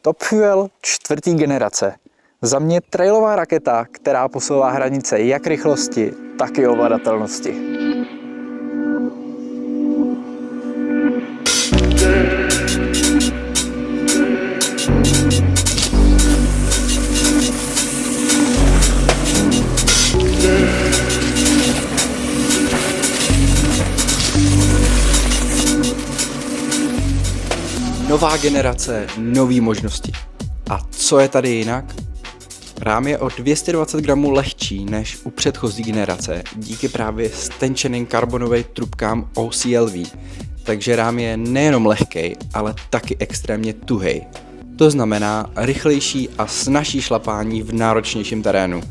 Top Fuel 4. generace. Za mě trailová raketa, která posouvá hranice jak rychlosti, tak i ovladatelnosti. Nová generace, nový možnosti. A co je tady jinak? Rám je o 220 gramů lehčí než u předchozí generace díky právě stenčeným karbonovým trubkám OCLV. Takže rám je nejenom lehkej, ale taky extrémně tuhej. To znamená rychlejší a snazší šlapání v náročnějším terénu.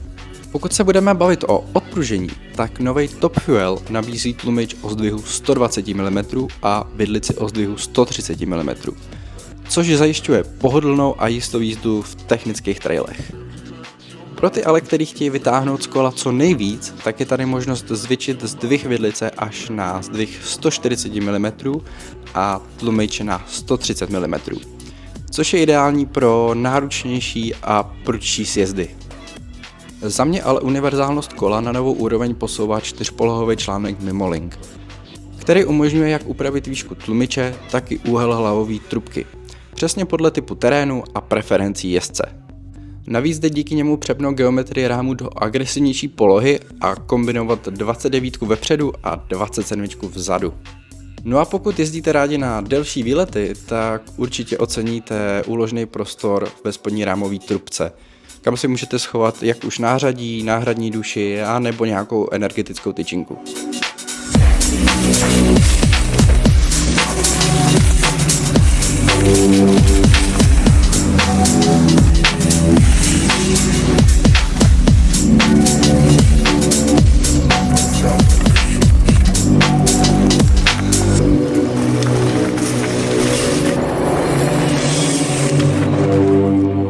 Pokud se budeme bavit o odpružení, tak nový Top Fuel nabízí tlumič o zdvihu 120 mm a vidlici o zdvihu 130 mm, což zajišťuje pohodlnou a jistou jízdu v technických trailech. Pro ty ale, kteří chtějí vytáhnout z kola co nejvíc, tak je tady možnost zvětšit zdvih vidlice až na zdvih 140 mm a tlumič na 130 mm, což je ideální pro náročnější a prudší sjezdy. Za mě ale univerzálnost kola na novou úroveň posouvá 4polohový článek Mimolink, který umožňuje jak upravit výšku tlumiče, tak i úhel hlavové trubky, přesně podle typu terénu a preferencí jezdce. Navíc jde díky němu přepnout geometrii rámu do agresivnější polohy a kombinovat 29 vepředu a 27 vzadu. No a pokud jezdíte rádi na delší výlety, tak určitě oceníte úložný prostor ve spodní rámové trubce, kam si můžete schovat jak už nářadí, náhradní duši a nebo nějakou energetickou tyčinku.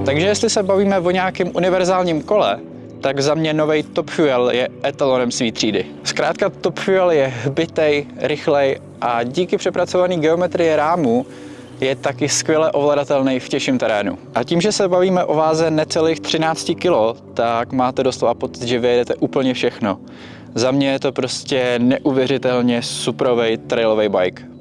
Takže jestli se bavíme o nějakém univerzálním kole, tak za mě nový Top Fuel je etalonem své třídy. Zkrátka Top Fuel je hbitej, rychlej a díky přepracované geometrii rámu je taky skvěle ovladatelný v těžším terénu. A tím, že se bavíme o váze necelých 13 kg, tak máte doslova pocit, že vyjedete úplně všechno. Za mě je to prostě neuvěřitelně suprovej trailový bike.